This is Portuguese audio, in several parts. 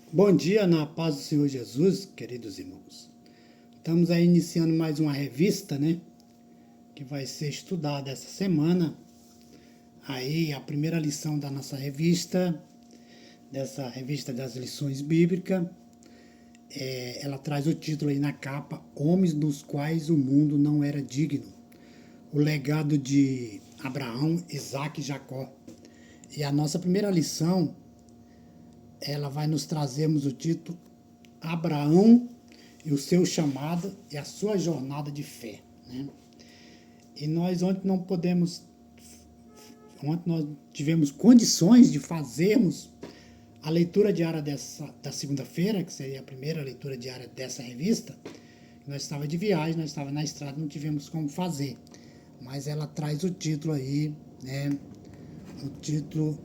Bom dia, na paz do Senhor Jesus, queridos irmãos. Estamos aí iniciando mais uma revista, né? Que vai ser estudada essa semana. Aí a primeira lição da nossa revista, dessa revista das lições bíblicas, ela traz o título aí na capa: Homens dos quais o mundo não era digno. O legado de Abraão, Isaque e Jacó. E a nossa primeira lição, ela vai nos trazermos o título Abraão e o seu chamado e a sua jornada de fé, né? E nós ontem nós tivemos condições de fazermos a leitura diária da segunda-feira, que seria a primeira leitura diária dessa revista. Nós estava de viagem, nós estava na estrada, não tivemos como fazer. Mas ela traz o título aí, né? Um título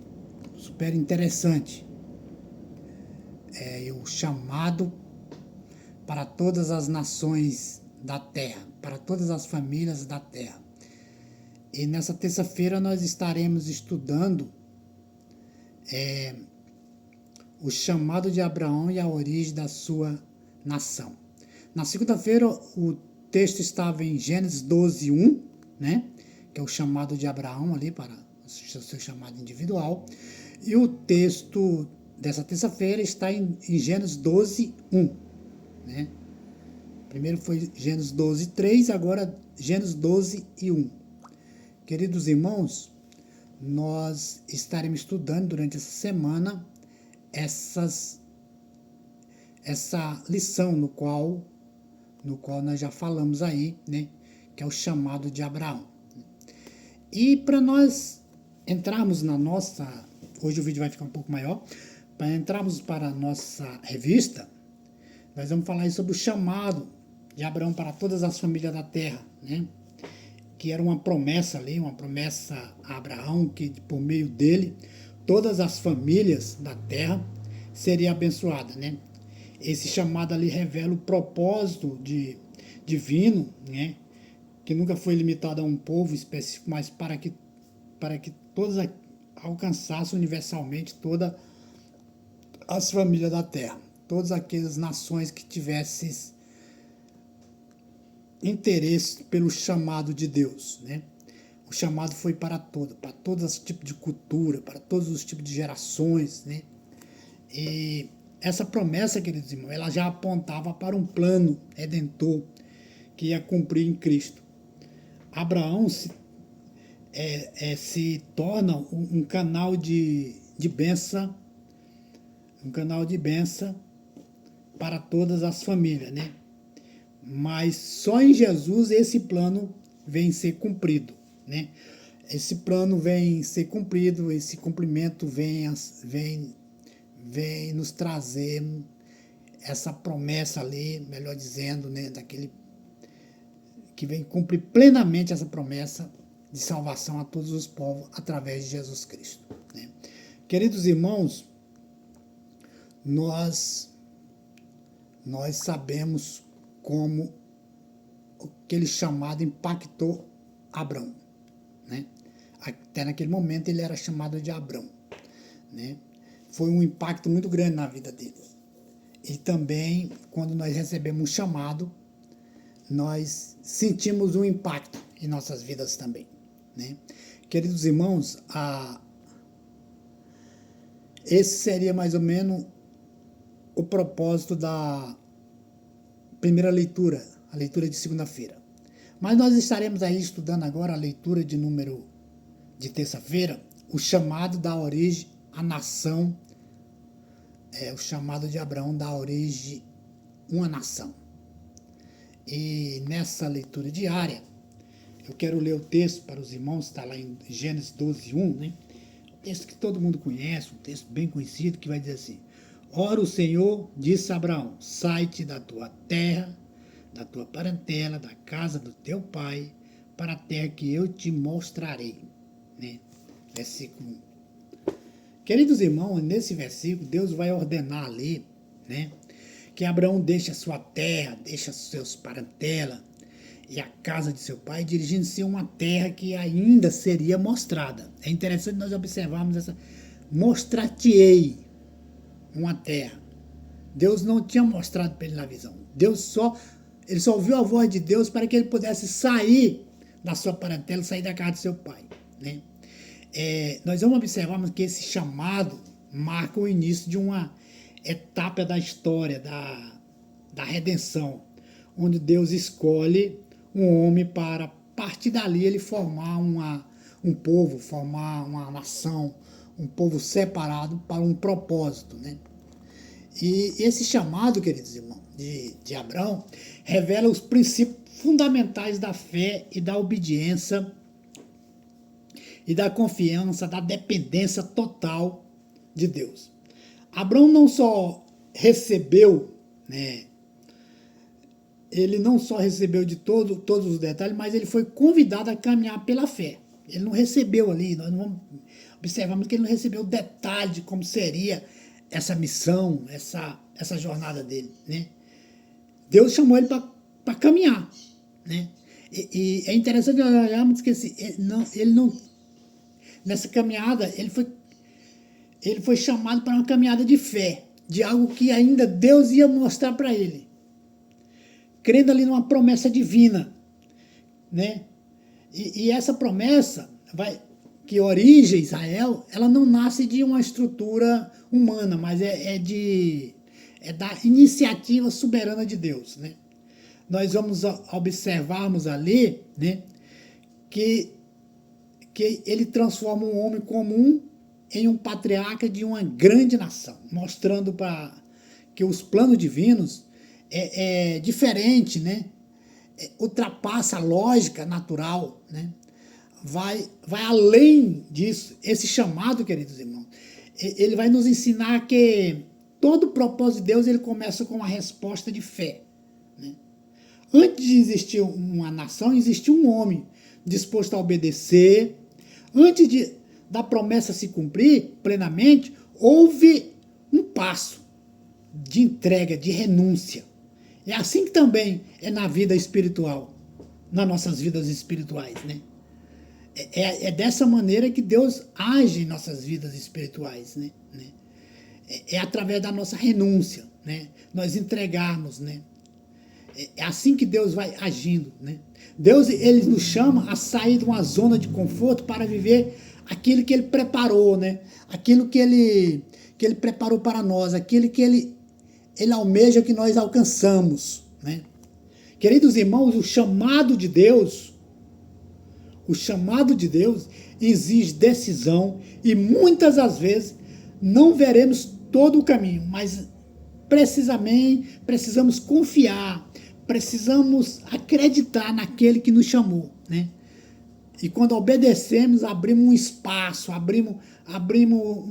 super interessante. O chamado para todas as nações da terra, para todas as famílias da terra. E nessa terça-feira nós estaremos estudando o chamado de Abraão e a origem da sua nação. Na segunda-feira o texto estava em Gênesis 12:1, né? Que é o chamado de Abraão ali para o seu chamado individual. E o texto dessa terça-feira está em Gênesis 12:1, né? Primeiro foi Gênesis 12:3, agora Gênesis 12:1. Queridos irmãos, nós estaremos estudando durante essa semana essa lição no qual nós já falamos aí, né? Que é o chamado de Abraão. E para nós entrarmos na nossa... Hoje o vídeo vai ficar um pouco maior. Para entrarmos para a nossa revista, nós vamos falar aí sobre o chamado de Abraão para todas as famílias da terra, né? Que era uma promessa ali, uma promessa a Abraão, que por meio dele, todas as famílias da terra seriam abençoadas, né? Esse chamado ali revela o propósito divino, né? Que nunca foi limitado a um povo específico, mas para que todos alcançassem universalmente todas as famílias da terra, todas aquelas nações que tivessem interesse pelo chamado de Deus, né? O chamado foi para todos os tipos de cultura, para todos os tipos de gerações, né? E essa promessa, queridos irmãos, ela já apontava para um plano redentor que ia cumprir em Cristo. Abraão se torna um canal de bênção, para todas as famílias, né? Mas só em Jesus esse plano vem ser cumprido, né? Esse plano vem ser cumprido, esse cumprimento vem nos trazer essa promessa ali, melhor dizendo, né? Daquele que vem cumprir plenamente essa promessa de salvação a todos os povos através de Jesus Cristo, né? Queridos irmãos, nós sabemos como aquele chamado impactou Abraão, né? Até naquele momento ele era chamado de Abrão, né? Foi um impacto muito grande na vida dele. E também, quando nós recebemos um chamado, nós sentimos um impacto em nossas vidas também, né? Queridos irmãos, esse seria mais ou menos o propósito da primeira leitura, a leitura de segunda-feira. Mas nós estaremos aí estudando agora a leitura de terça-feira, o chamado da origem à nação, o chamado de Abraão da origem uma nação. E nessa leitura diária, eu quero ler o texto para os irmãos, está lá em Gênesis 12:1, né? Um texto que todo mundo conhece, um texto bem conhecido, que vai dizer assim: Ora o Senhor disse a Abraão, sai-te da tua terra, da tua parentela, da casa do teu pai, para a terra que eu te mostrarei, né? Versículo 1. Queridos irmãos, nesse versículo, Deus vai ordenar ali, né? Que Abraão deixe a sua terra, deixe os seus parentela e a casa de seu pai, dirigindo-se a uma terra que ainda seria mostrada. É interessante nós observarmos essa: mostrar-te-ei uma terra. Deus não tinha mostrado para ele na visão. Ele só ouviu a voz de Deus para que ele pudesse sair da sua parentela, sair da casa do seu pai, né? Nós vamos observar que esse chamado marca o início de uma etapa da história da redenção, onde Deus escolhe um homem para, a partir dali, ele formar um povo, formar uma nação, um povo separado para um propósito, né? E esse chamado, queridos irmãos, de Abraão, revela os princípios fundamentais da fé e da obediência e da confiança, da dependência total de Deus. Abraão não só recebeu, né, ele não só recebeu de todos os detalhes, mas ele foi convidado a caminhar pela fé. Ele não recebeu ali, nós não observamos que ele não recebeu detalhe de como seria essa missão, essa jornada dele, né? Deus chamou ele para caminhar, né? E é interessante olharmos que ele não nessa caminhada ele foi chamado para uma caminhada de fé, de algo que ainda Deus ia mostrar para ele, crendo ali numa promessa divina, né? E essa promessa que origem Israel, ela não nasce de uma estrutura humana, mas é da iniciativa soberana de Deus, né? Nós vamos observarmos ali, né, que ele transforma um homem comum em um patriarca de uma grande nação, mostrando que os planos divinos é diferente, né? Ultrapassa a lógica natural, né? Vai além disso. Esse chamado, queridos irmãos, ele vai nos ensinar que todo o propósito de Deus ele começa com uma resposta de fé, né? Antes de existir uma nação, existiu um homem disposto a obedecer. Antes da promessa se cumprir plenamente, houve um passo de entrega, de renúncia. É assim que também é na vida espiritual, nas nossas vidas espirituais, né? É dessa maneira que Deus age em nossas vidas espirituais, né? É através da nossa renúncia, né? Nós entregarmos, né? É assim que Deus vai agindo, né? Deus, ele nos chama a sair de uma zona de conforto para viver aquilo que ele preparou, né? Aquilo que ele preparou para nós, aquilo que ele almeja que nós alcançamos, né? Queridos irmãos, o chamado de Deus exige decisão e muitas das vezes não veremos todo o caminho, mas precisamos confiar, precisamos acreditar naquele que nos chamou, né? E quando obedecemos, abrimos um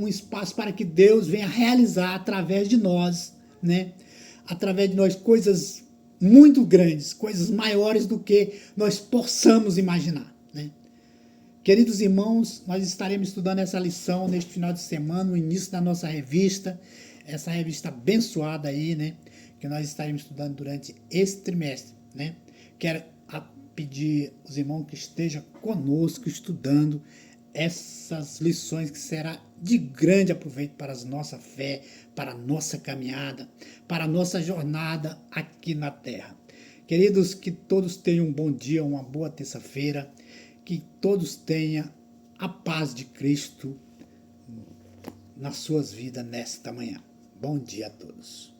espaço para que Deus venha realizar através de nós, né? Através de nós coisas muito grandes, coisas maiores do que nós possamos imaginar, né? Queridos irmãos, nós estaremos estudando essa lição neste final de semana, no início da nossa revista, essa revista abençoada aí, né? Que nós estaremos estudando durante esse trimestre, né? Quero pedir aos irmãos que estejam conosco estudando essas lições que será de grande aproveito para a nossa fé, para a nossa caminhada, para a nossa jornada aqui na Terra. Queridos, que todos tenham um bom dia, uma boa terça-feira, que todos tenham a paz de Cristo nas suas vidas nesta manhã. Bom dia a todos.